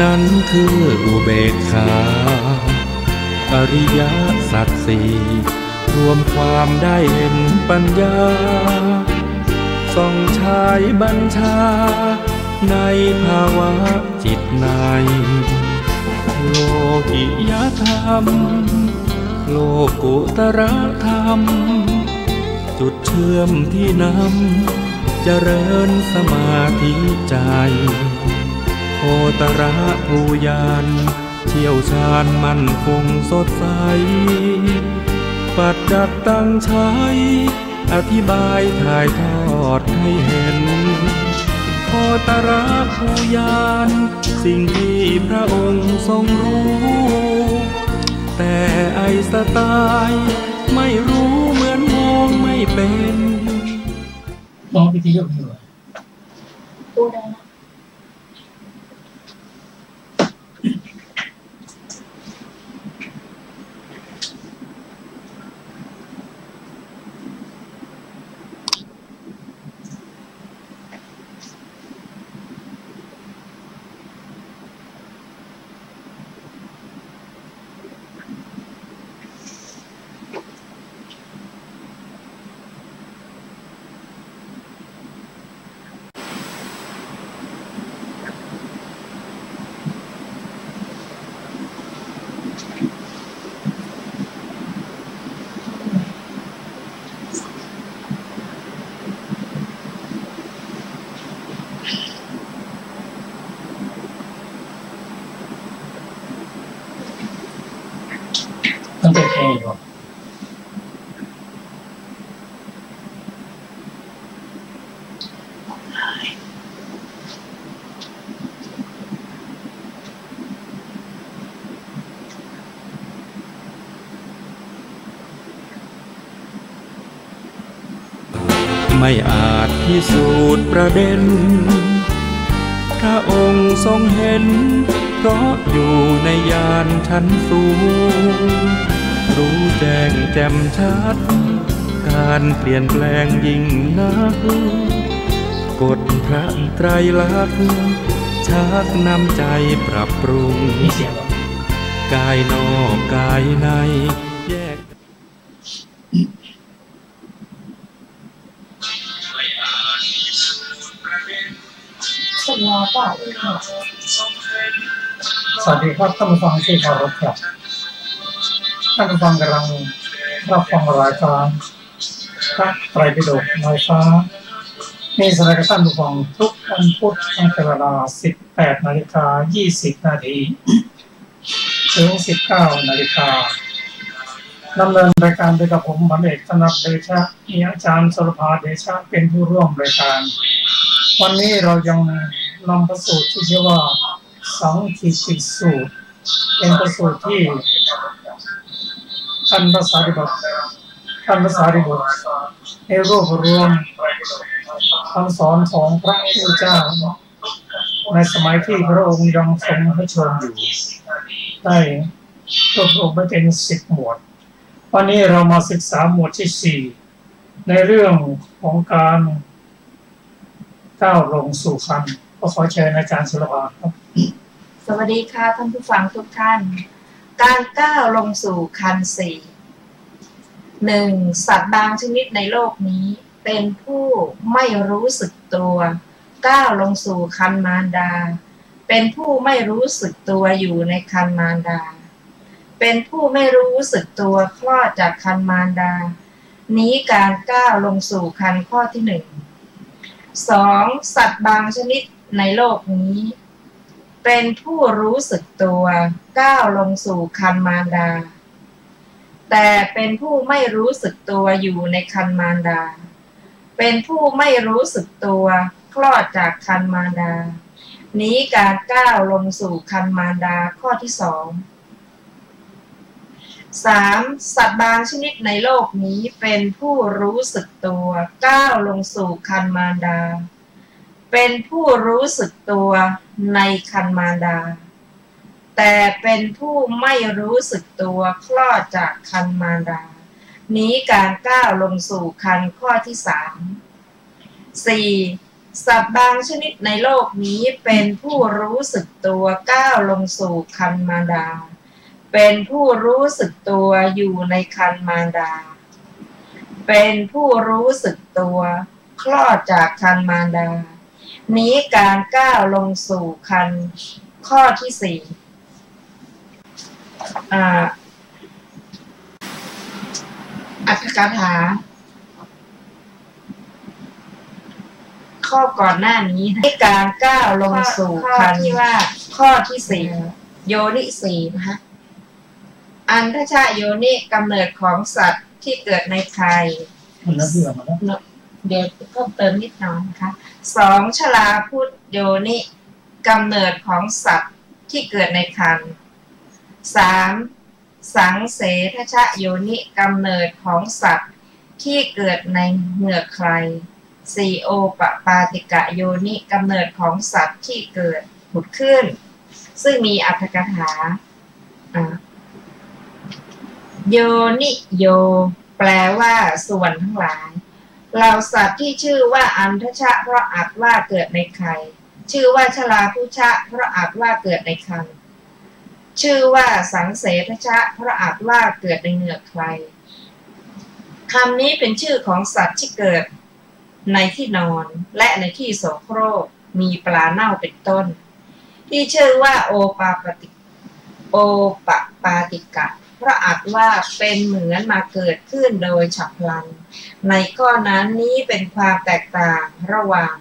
นั้นคืออุเบกขาอริยสัจสี่รวมความได้เห็นปัญญาส่องฉายบัญชาในภาวะจิตในโลกิยธรรมโลกุตรธรรมจุดเชื่อมที่นำเจริญสมาธิใจโคตระภูยานเชี่ยวชาญมั่นคงสดใสปัจจัตตังใช้อธิบายถ่ายทอดให้เห็นโคตระภูยานสิ่งที่พระองค์ทรงรู้แต่ไอสไตล์ไม่รู้เหมือนมองไม่เป็นมองวิธียกมือพูดได้นะต้องเป็นแค่หรอไม่อาจพิสูจน์ประเด็นพระองค์ทรงเห็นเพราะอยู่ในญาณชั้นสูงรู้แจ้งแจ่มชัดการเปลี่ยนแปลงยิ่งนักกฎพระไตรลักษณ์ชักนำใจปรับปรุงกายนอกกายในแยกสัญญาป่ะสวัสดีครับท่านผู้ฟังที่เคารพครับท่านผู้ฟังกำลังรับฟังรายการพระไตรปิฎกในฟ้ามีสถานการณ์ท่านผู้ฟังทุกวันพุธตั้งแต่เวลา 18:20 นาทีถึง 19 นาฬิกาดำเนินรายการโดยกับผมหม่อมเอกธนพเดชะมีอาจารย์สรภาเดชะเป็นผู้ร่วมรายการวันนี้เรายังนำพระสูตรที่ชื่อว่าสังคีติสูตรเป็นพระสูตรที่ท่านพระสารีบุตรได้รวบรวมคำสอนของพระพุทธเจ้าในสมัยที่พระองค์ยังทรงพระชนม์อยู่ได้รวบรวมไว้เป็น10 หมวดวันนี้เรามาศึกษาหมวดที่4ในเรื่องของการก้าวลงสู่คันก็ขอเชิญอาจารย์สุรภาครับสวัสดีค่ะท่านผู้ฟังทุกท่านการก้าวลงสู่คัน1สัตว์บางชนิดในโลกนี้เป็นผู้ไม่รู้สึกตัวก้าวลงสู่คันมารดาเป็นผู้ไม่รู้สึกตัวอยู่ในคันมารดาเป็นผู้ไม่รู้สึกตัวคลอดจากคันมารดานี้การก้าวลงสู่คันข้อที่2สัตว์บางชนิดในโลกนี้เป็นผู้รู้สึกตัวก้าวลงสู่คันมารดาแต่เป็นผู้ไม่รู้สึกตัวอยู่ในคันมารดาเป็นผู้ไม่รู้สึกตัวคลอดจากคันมารดานี้การก้าวลงสู่คันมารดาข้อที่3สัตว์บางชนิดในโลกนี้เป็นผู้รู้สึกตัวก้าวลงสู่คันมารดาเป็นผู้รู้สึกตัวในคันมารดาแต่เป็นผู้ไม่รู้สึกตัวคลอดจากคันมารดานี้การก้าวลงสู่คันข้อที่4 สัตว์บางชนิดในโลกนี้เป็นผู้รู้สึกตัวก้าวลงสู่ครรภ์มารดาเป็นผู้รู้สึกตัวอยู่ในครรภ์มารดาเป็นผู้รู้สึกตัวคลอดจากครรภ์มารดานี้การก้าวลงสู่ครรภ์ข้อที่ 4อรรถกถาข้อก่อนหน้านี้ในการก้าวลงสู่ครรภ์ที่ว่าข้อที่ 4โยนิ4นะคะอันทชะโยนิกำเนิดของสัตว์ที่เกิดในไข่เดี๋ยวเพิ่มเติมนิดหน่อยนะคะ2ชลาพุทธโยนิกำเนิดของสัตว์ที่เกิดในครรภ์3สังเสทชะโยนิกำเนิดของสัตว์ที่เกิดในเหงือกใคร4โอปปาติกะโยนิกำเนิดของสัตว์ที่เกิดผุดขึ้นซึ่งมีอรรถกถาโยนิโยแปลว่าส่วนทั้งหลายเหล่าสัตว์ที่ชื่อว่าอันทชะเพราะอาจว่าเกิดในไข่ชื่อว่าชลาพุชะเพราะอาจว่าเกิดในครรภ์ชื่อว่าสังเสทชะเพราะอาจว่าเกิดในเหงือกใครคำนี้เป็นชื่อของสัตว์ที่เกิดในที่นอนและในที่โสโครกมีปลาเน่าเป็นต้นที่ชื่อว่าโอปปาติกะเพราะอาจว่าเป็นเหมือนมาเกิดขึ้นโดยฉับพลันในข้อนั้นนี้เป็นความแตกต่างระหว่าง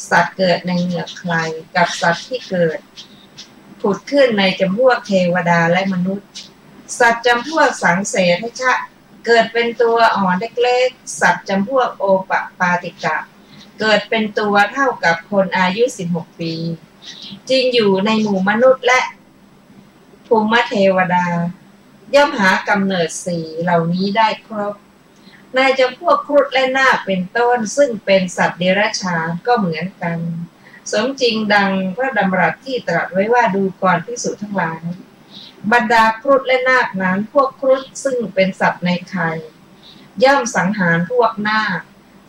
สัตว์เกิดในเหงือกใครกับสัตว์ที่เกิดผุดขึ้นในจำพวกเทวดาและมนุษย์สัตว์จำพวกสังเสทชะเกิดเป็นตัวอ่อนเล็กๆสัตว์จำพวกโอปปาติกะเกิดเป็นตัวเท่ากับคนอายุ16 ปีจริงอยู่ในหมู่มนุษย์และภูมิเทวดาย่อมหากำเนิด4เหล่านี้ได้ครบในจำพวกครุฑและนาคเป็นต้นซึ่งเป็นสัตว์เดรัจฉานก็เหมือนกันสมจริงดังพระดำรัสที่ตรัสไว้ว่าดูก่อนภิกษุทั้งหลายบรรดาครุฑและนาคนั้นพวกครุฑซึ่งเป็นสัตว์ในไข่ย่อมสังหารพวกนาค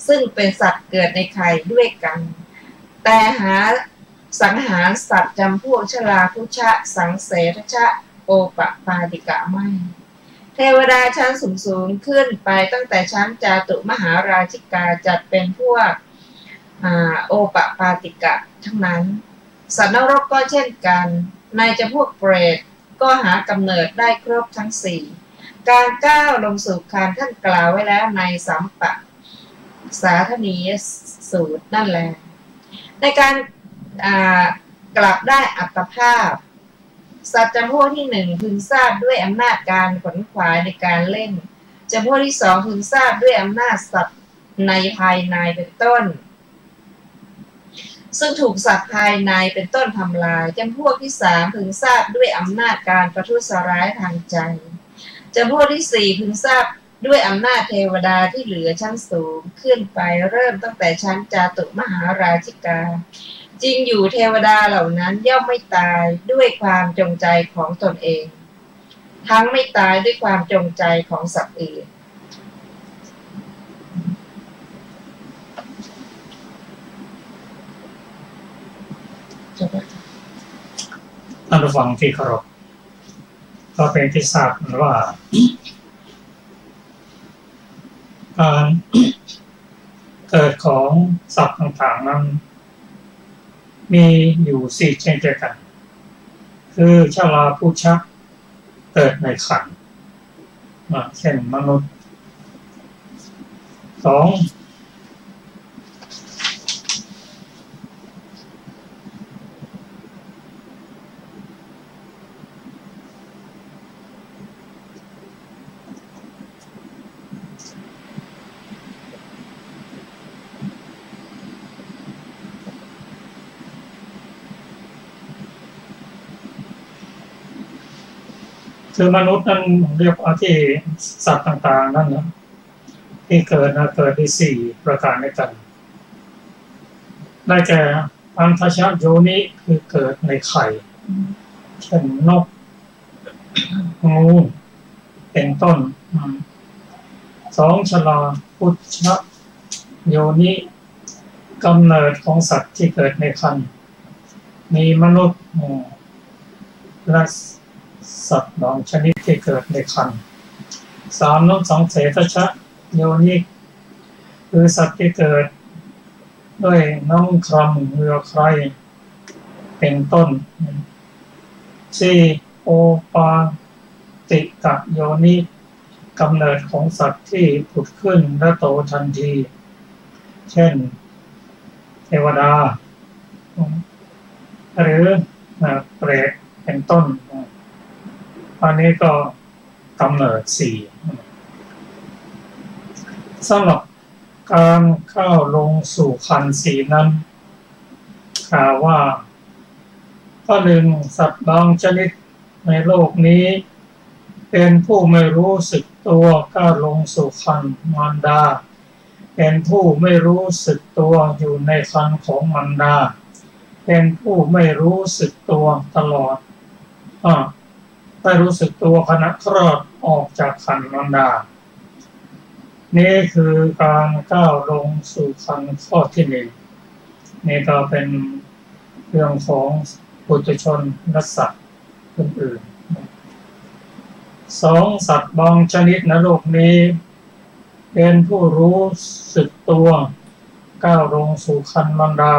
ซึ่งเป็นสัตว์เกิดในไข่ด้วยกันแต่หาสังหารสัตว์จำพวกชลาพุชะสังเสทชะโอปปาติกะไม่เทวดาชั้นสูงขึ้นไปตั้งแต่ชั้นจาตุมหาราชิกาจัดเป็นพวกโอปปาติกะทั้งนั้นสัตว์นรกก็เช่นกันในจำพวกเปรตก็หากำเนิดได้ครบทั้ง4การก้าวลงสู่ครรภ์ท่านกล่าวไว้แล้วในสัมปสาธนียสูตรนั่นแหละในการกลับได้อัตภาพสัตว์จำพวกที่1พึงทราบด้วยอำนาจการขวนขวายในการเล่นจำพวกที่2พึงทราบด้วยอำนาจสัตว์ในภายในเป็นต้นซึ่งถูกสัตว์ภายในเป็นต้นทำลายจำพวกที่3พึงทราบด้วยอำนาจการประทุษร้ายทางใจจำพวกที่4พึงทราบด้วยอำนาจเทวดาที่เหลือชั้นสูงขึ้นไปเริ่มตั้งแต่ชั้นจาตุมหาราชิกาจริงอยู่เทวดาเหล่านั้นย่อมไม่ตายด้วยความจงใจของตนเองทั้งไม่ตายด้วยความจงใจของสัตว์อื่นท่านผู้ฟังที่เคารพก็เป็นที่ทราบว่าการเกิดของสัตว์ต่างๆนั้นมีอยู่4เช่นเดียวกันคือชลาพุชะเกิดในครรภ์เช่นมนุษย์2คือมนุษย์นั้นเรียกว่าที่สัตว์ต่างๆนั่นนะที่เกิดที่4ประการด้วยกันได้แก่อันทชะโยนิคือเกิดในไข่เช่นนกงูเป็นต้น2ชลาพุชะโยนิ กำเนิดของสัตว์ที่เกิดในครรภ์มีมนุษย์และสัตว์บางชนิดที่เกิดในครรภ์3 น้ำสังเสทชะโยนิคือสัตว์ที่เกิดด้วยน้ำคร่ำเหงื่อใครเป็นต้น4โอปาติกะโยนิกำเนิดของสัตว์ที่ผุดขึ้นและโตทันทีเช่นเทวดาหรือเปรตเป็นต้นอันนี้ก็กำเนิด4สำหรับการเข้าลงสู่ขันธ์4นั้นกล่าวว่าข้อ 1สัตว์บางชนิดในโลกนี้เป็นผู้ไม่รู้สึกตัวก้าวลงสู่ครรภ์มารดาเป็นผู้ไม่รู้สึกตัวอยู่ในครรภ์ของมารดาเป็นผู้ไม่รู้สึกตัวตลอดไม่รู้สึกตัวขณะคลอดออกจากครรภ์มารดานี่คือการก้าวลงสู่ครรภ์ข้อที่ 1นี่ก็เป็นเรื่องของปุถุชนและสัตว์อื่นๆ2สัตว์บางชนิดในโลกนี้เป็นผู้รู้สึกตัวก้าวลงสู่ครรภ์มารดา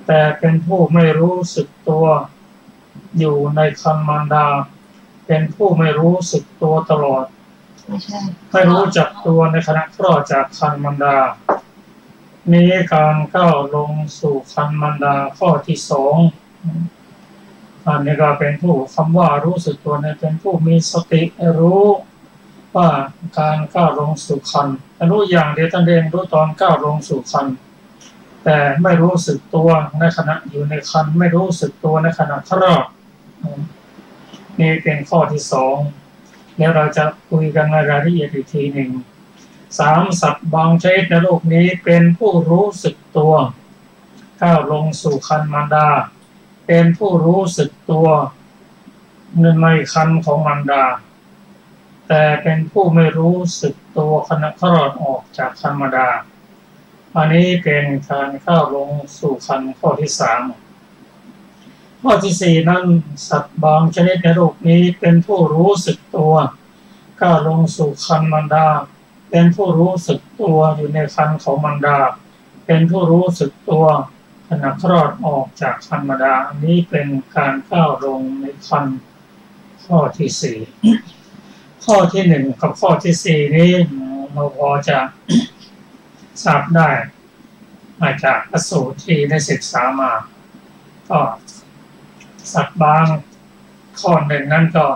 แต่เป็นผู้ไม่รู้สึกตัวอยู่ในครรภ์มารดาเป็นผู้ไม่รู้สึกตัวตลอดไม่รู้จักตัวในขณะคลอดจากครรภ์มารดานี้การก้าวลงสู่ครรภ์มารดาข้อที่ 2อันนี้ก็เป็นผู้คำว่ารู้สึกตัวเนี่ยเป็นผู้มีสติรู้ว่าการก้าวลงสู่ครรภ์รู้อย่างเดียวท่านเองรู้ตอนก้าวลงสู่ครรภ์แต่ไม่รู้สึกตัวในขณะอยู่ในครรภ์ไม่รู้สึกตัวในขณะคลอดนี่เป็นข้อที่ 2แล้วเราจะคุยกันในรายละเอียดอีกทีหนึ่ง3สัตว์บางชนิดในโลกนี้เป็นผู้รู้สึกตัวก้าวลงสู่ครรภ์มารดาเป็นผู้รู้สึกตัวในครรภ์ของมารดาแต่เป็นผู้ไม่รู้สึกตัวขณะคลอดออกจากครรภ์มารดาอันนี้เป็นการก้าวลงสู่ครรภ์ข้อที่ 3ข้อที่ 4นั้นสัตว์บางชนิดในโลกนี้เป็นผู้รู้สึกตัวก้าวลงสู่ครรภ์มารดาเป็นผู้รู้สึกตัวอยู่ในครรภ์ของมารดาเป็นผู้รู้สึกตัวขณะคลอดออกจากครรภ์มารดาอันนี้เป็นการก้าวลงในครรภ์ข้อที่ 4ข้อที่ 1กับข้อที่ 4นี้เราพอจะทราบได้มาจากพระสูตรที่ได้ศึกษามาก็สัตว์บางข้อ 1นั้นก็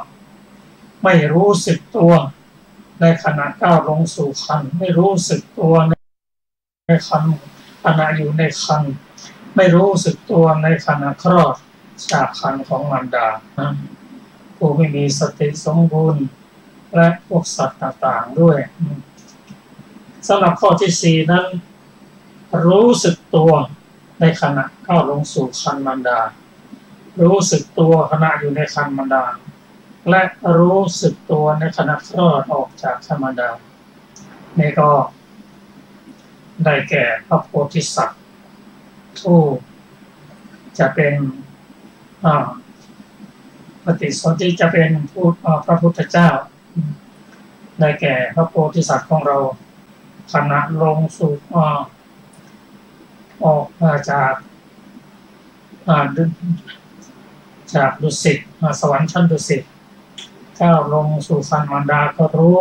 ไม่รู้สึกตัวในขณะก้าวลงสู่ครรภ์ไม่รู้สึกตัวในครรภ์ขณะอยู่ในครรภ์ไม่รู้สึกตัวในขณะคลอดจากครรภ์ของมารดาผู้ไม่มีสติสมบูรณ์และพวกสัตว์ต่างๆด้วยสำหรับข้อที่ 4นั้นรู้สึกตัวในขณะก้าวลงสู่ครรภ์มารดารู้สึกตัวขณะอยู่ในครรภ์มารดาและรู้สึกตัวในขณะคลอดออกจากครรภ์มารดานี่ก็ได้แก่พระโพธิสัตว์ผู้จะเป็นปฏิสนธิจะเป็นผู้พระพุทธเจ้าได้แก่พระโพธิสัตว์ของเราขณะลงสู่ออกมาจากดุสิตสวรรค์ชั้นดุสิตก้าวลงสู่ครรภ์มารดาก็รู้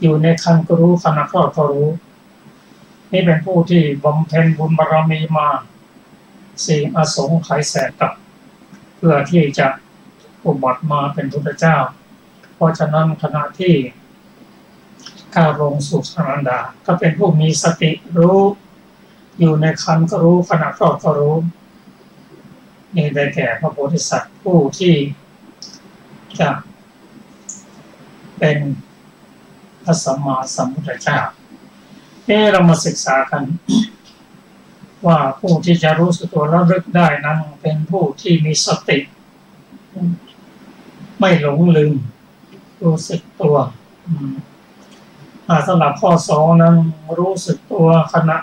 อยู่ในครรภ์ก็รู้ขณะคลอดก็รู้นี่เป็นผู้ที่บำเพ็ญบุญบารมีมา4อสงไขยแสนกับเพื่อที่จะอุบัติมาเป็นพุทธเจ้าเพราะฉะนั้นขณะที่ก้าวลงสู่ครรภ์มารดาก็เป็นผู้มีสติรู้อยู่ในครรภ์ก็รู้ขณะคลอดก็รู้นี่ได้แก่พระโพธิสัตว์ผู้ที่จะเป็นพระสัมมาสัมพุทธเจ้าเรามาศึกษากันว่าผู้ที่จะรู้สึกตัวระลึกได้นั้นเป็นผู้ที่มีสติไม่หลงลืมรู้สึกตัวสำหรับข้อ 2นั้นรู้สึกตัวขณะ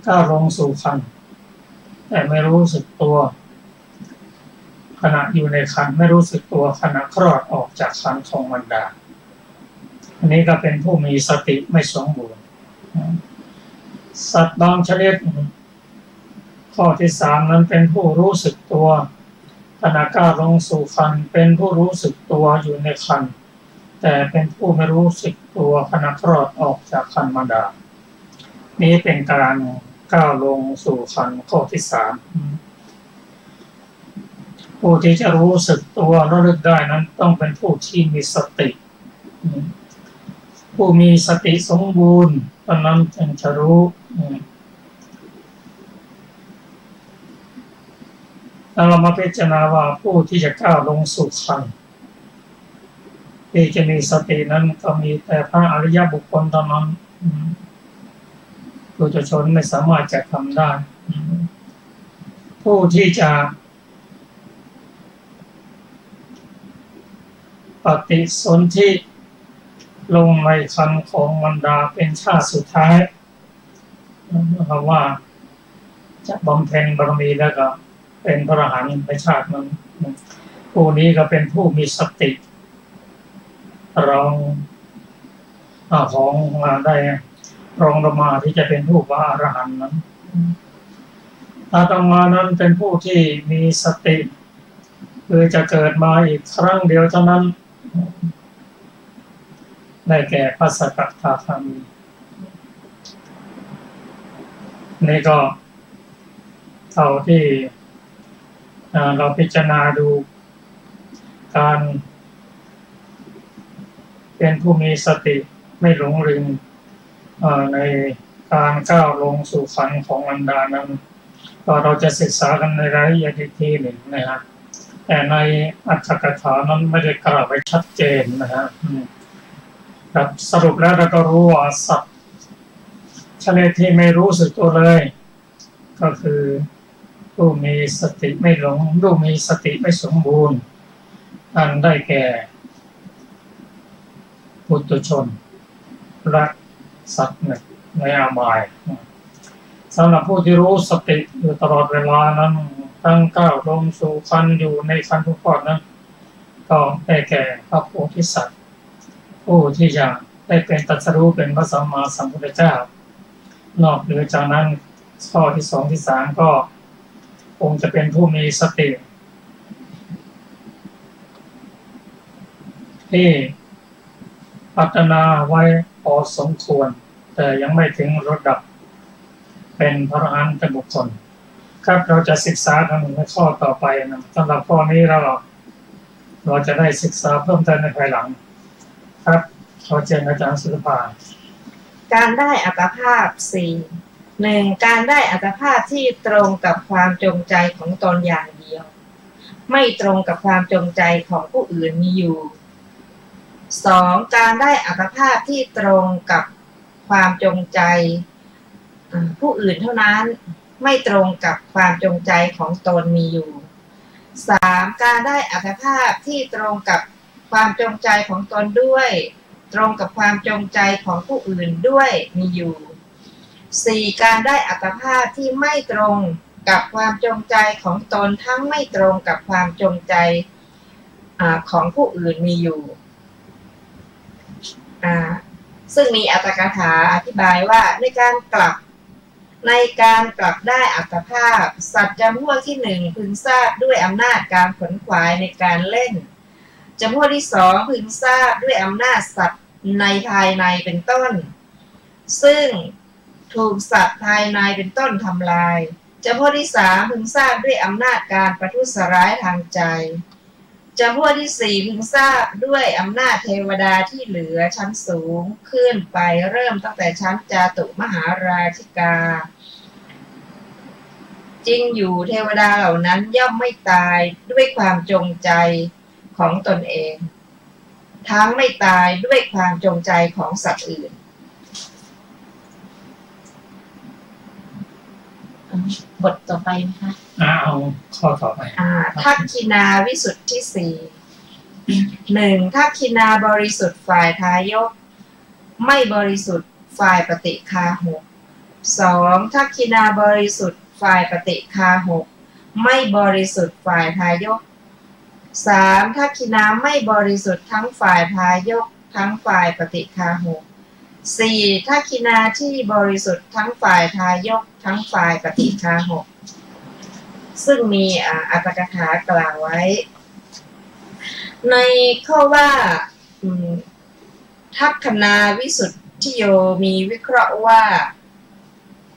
ก้าวลงสู่ครรภ์แต่ไม่รู้สึกตัวขณะอยู่ในครรภ์ไม่รู้สึกตัวขณะคลอดออกจากครรภ์ของมารดาอันนี้ก็เป็นผู้มีสติไม่สมบูรณ์สัตว์บางชนิดข้อที่สามนั้นเป็นผู้รู้สึกตัวขณะก้าวลงสู่ครรภ์เป็นผู้รู้สึกตัวอยู่ในครรภ์แต่เป็นผู้ไม่รู้สึกตัวขณะคลอดออกจากครรภ์มารดานี้เป็นการก้าวลงสู่ครรภ์ข้อที่สามผู้ที่จะรู้สึกตัวระลึกได้นั้นต้องเป็นผู้ที่มีสติผู้มีสติสมบูรณ์ตอนนั้นจึงจะรู้แล้วเรามาพิจารณาว่าผู้ที่จะก้าวลงสู่ครรภ์ที่จะมีสตินั้นก็มีแต่พระอริยบุคคลเท่านั้นปุถุชนไม่สามารถจะทำได้ผู้ที่จะปฏิสนธิลงในครรภ์ของมารดาเป็นชาติสุดท้ายเพราะว่าจะบำเพ็ญบารมีแล้วก็เป็นพระอรหันต์ในชาตินั้นผู้นี้ก็เป็นผู้มีสติรองของมาได้รองลงมาที่จะเป็นผู้พระอรหันต์นั้นอาตมานั้นเป็นผู้ที่มีสติคือจะเกิดมาอีกครั้งเดียวเท่านั้นได้แก่พระสกทาคามีนี่ก็เท่าที่เราพิจารณาดูการเป็นผู้มีสติไม่หลงลืมในการก้าวลงสู่ครรภ์ของมารดานั้นก็เราจะศึกษากันในรายละเอียดอีกทีหนึ่งนะครับแต่ในอัตถกถานั้นไม่ได้กล่าวไว้ชัดเจนนะครับสรุปแล้วเราก็รู้ว่าสัตว์ชนิดที่ไม่รู้สึกตัวเลยก็คือผู้มีสติไม่หลงผู้มีสติไม่สมบูรณ์อันได้แก่ปุถุชนและสัตว์ในอบายสำหรับผู้ที่รู้สติอยู่ตลอดเวลานั้นตั้งก้าวลงสู่ครรภ์อยู่ในครรภ์ทุกข์นั้นก็ได้แก่พระโพธิสัตว์ผู้ที่จะได้เป็นตรัสรู้เป็นพระสัมมาสัมพุทธเจ้านอกเหนือจากนั้นข้อที่สองที่สามก็คงจะเป็นผู้มีสติที่พัฒนาไว้พอสมควรแต่ยังไม่ถึงระดับเป็นพระอรหันต์บุคคลครับเราจะศึกษากันในข้อต่อไปนะสำหรับข้อนี้เราจะได้ศึกษาเพิ่มเติมในภายหลังครับขอเชิญอาจารย์สุภาการได้อัตภาพ1การได้อัตภาพที่ตรงกับความจงใจของตนอย่างเดียวไม่ตรงกับความจงใจของผู้อื่นมีอยู่2การได้อัตภาพที่ตรงกับความจงใจผู้อื่นเท่านั้นไม่ตรงกับความจงใจของตนมีอยู่3การได้อัตภาพที่ตรงกับความจงใจของตนด้วยตรงกับความจงใจของผู้อื่นด้วยมีอยู่4การได้อัตภาพที่ไม่ตรงกับความจงใจของตนทั้งไม่ตรงกับความจงใจของผู้อื่นมีอยู่ซึ่งมีอัตถกถาอธิบายว่าในการกลับได้อัตภาพสัตว์จำพวกที่1พึงทราบด้วยอำนาจการขนขวายในการเล่นจำพวกที่2พึงทราบด้วยอำนาจสัตว์ในภายในเป็นต้นซึ่งถูกสัตว์ภายในเป็นต้นทำลายจำพวกที่3พึงทราบด้วยอำนาจการประทุษร้ายทางใจจำพวกที่4พึงทราบด้วยอำนาจเทวดาที่เหลือชั้นสูงขึ้นไปเริ่มตั้งแต่ชั้นจาตุมหาราชิกาจริงอยู่เทวดาเหล่านั้นย่อมไม่ตายด้วยความจงใจของตนเองทั้งไม่ตายด้วยความจงใจของสัตว์อื่นบทต่อไปนะคะเอาข้อต่อไปทักขินาวิสุทธิ4 ทักขินาบริสุทธิ์ฝ่ายทายกไม่บริสุทธิ์ฝ่ายปฏิฆาหก 2. ทักขินาบริสุทธิ์ฝ่ายปฏิฆาหกไม่บริสุทธิ์ฝ่ายทายก 3. ทักขินาไม่บริสุทธิ์ทั้งฝ่ายทายกทั้งฝ่ายปฏิฆาหก 4. ทักขินาที่บริสุทธิ์ทั้งฝ่ายทายกทั้งฝ่ายปฏิฆาหกซึ่งมีอัตถกถากล่าวไว้ในข้อว่าทักขณาวิสุทธิโยมีวิเคราะห์ว่า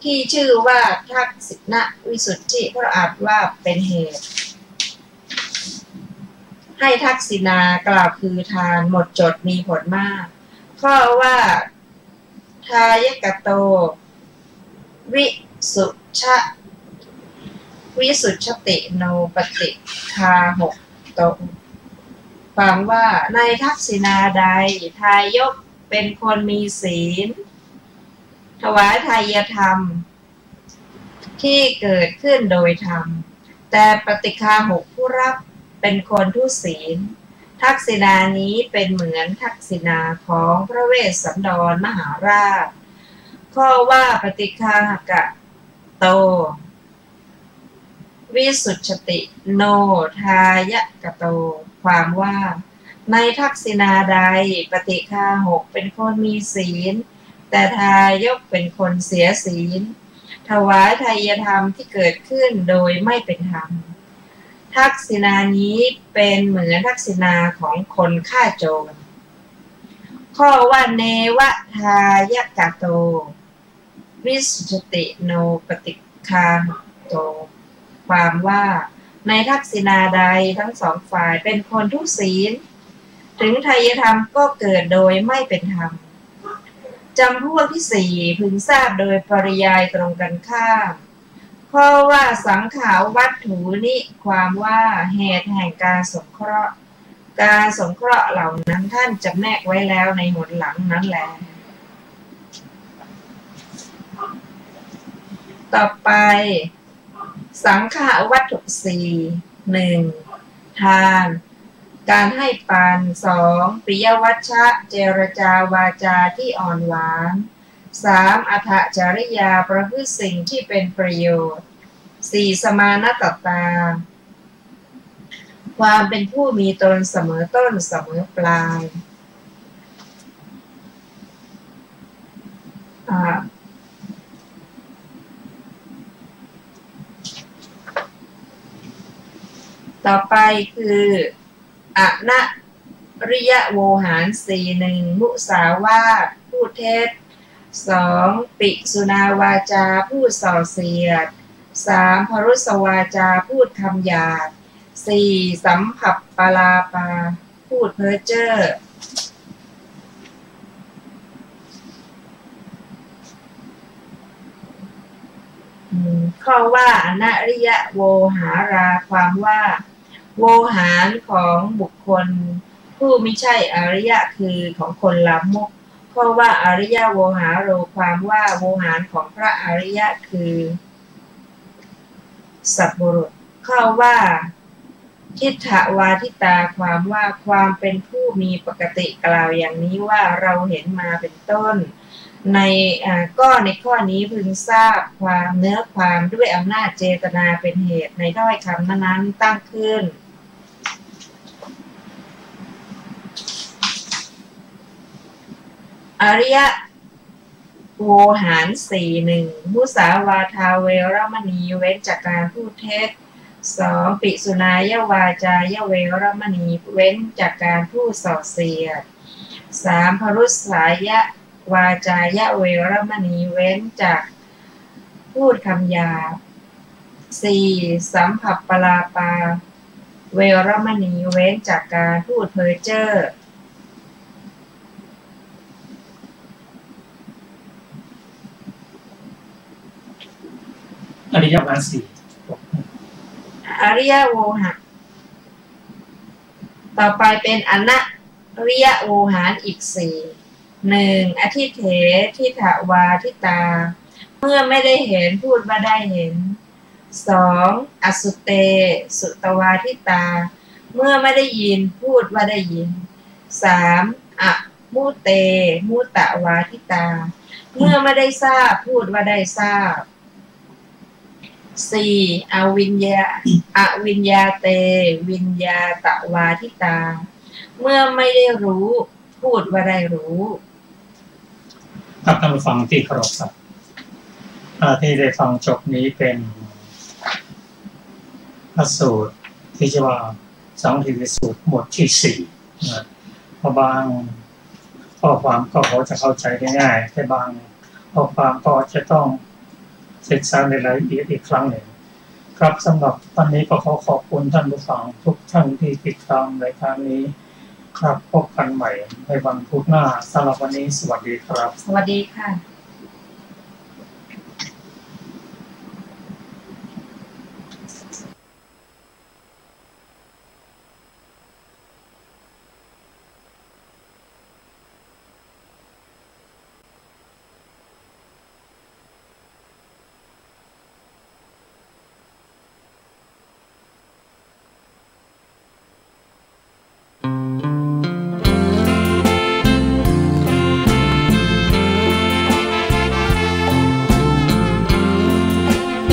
ที่ชื่อว่าทักษิณวิสุทธิเพราะอาจว่าเป็นเหตุให้ทักษิณากล่าวคือทานหมดจดมีผลมากข้อว่าทายกโตวิสุชติโนปฏิฆาหกโตความว่าในทักษิณาใดทายกเป็นคนมีศีลถวายทายธรรมที่เกิดขึ้นโดยธรรมแต่ปฏิฆาหกผู้รับเป็นคนทุศีลทักษิณานี้เป็นเหมือนทักษิณาของพระเวสสันดรมหาราชข้อว่าปฏิฆาหกโตวิสุทธิโนทายกโตความว่าในทักษิณาใดปฏิฆาหกเป็นคนมีศีลแต่ทายกเป็นคนเสียศีลถวายทายธรรมที่เกิดขึ้นโดยไม่เป็นธรรมทักษิณานี้เป็นเหมือนทักษิณาของคนฆ่าโจรข้อว่าเนวทายกโตวิสุทธิโนปฏิฆาโตความว่าในทักษิณาใดทั้งสองฝ่ายเป็นคนทุศีลถึงไทยธรรมก็เกิดโดยไม่เป็นธรรมจำพวกที่สี่พึงทราบโดยปริยายตรงกันข้ามข้อว่าสังขารวัตถุนี้ความว่าเหตุแห่งการสงเคราะห์การสงเคราะห์เหล่านั้นท่านจำแนกไว้แล้วในหมวดหลังนั้นแหละต่อไปสังขารวัตถุสี่หนึ่งทานการให้ปาน2ปิยวัชชะเจรจาวาจาที่อ่อนหวาน3อัฏฐจริยาประพฤติสิ่งที่เป็นประโยชน์4สมานตตาความเป็นผู้มีตนเสมอต้นเสมอปลายต่อไปคืออนะริยโวหาร4 1มุสาวาทพูดเท็จ2ปิสุนาวาจาพูดส่อเสียด3พรุสวาจาพูดคำหยาบ4สัมผัสปลาปาพูดเพ้อเจ้อข้อว่าอนะริยโวหาราความว่าโวหารของบุคคลผู้ไม่ใช่อริยะคือของคนลามกข้อว่าอริยโวหาโรความว่าโวหารของพระอริยะคือสัพบุรุษข้อว่าทิฏฐวาทิตาความว่าความเป็นผู้มีปกติกล่าวอย่างนี้ว่าเราเห็นมาเป็นต้นในข้อนี้พึงทราบความเนื้อความด้วยอำนาจเจตนาเป็นเหตุในถ้อยคำนั้นๆตั้งขึ้นอริยโวหาร4 1มุสาวาทาเวรมณีเว้นจากการพูดเท็จ2ปิสุนายาวาจายเวรมณีเว้นจากการพูดส่อเสียด3พรุสายะวาจายะเวรมณีเว้นจากพูดคำหยาบ4สัมผัสปลาปาเวรมณีเว้นจากการพูดเพ้อเจ้ออริยวัตสี่อริยโวหารต่อไปเป็นอนะริยโวหารอีก1อธิเถทิฏฐวาทิตาเมื่อไม่ได้เห็นพูดว่าได้เห็น2อสุเตสุตวาทิตาเมื่อไม่ได้ยินพูดว่าได้ยิน3อมุเตมุตวาทิตา เมื่อไม่ได้ทราบพูดว่าได้ทราบ 4. อวิญญาเตวิญญาตวาทิตาเมื่อไม่ได้รู้พูดว่าได้รู้ครับท่านผู้ฟังที่เคารพครับที่ได้ฟังจบนี้เป็นพระสูตรที่ชื่อว่าสังฆทิฏฐิสูตรบทที่4นะเพราะบางข้อความก็เขาจะเข้าใจได้ง่ายแต่บางข้อความก็จะต้องศึกษาในรายละเอียดอีกครั้งหนึ่งครับสำหรับวันนี้ก็ขอบคุณท่านผู้ฟังทุกท่านที่ติดตามรายการนี้ครับพบกันใหม่ในวันพุธหน้าสำหรับวันนี้สวัสดีครับสวัสดีค่ะ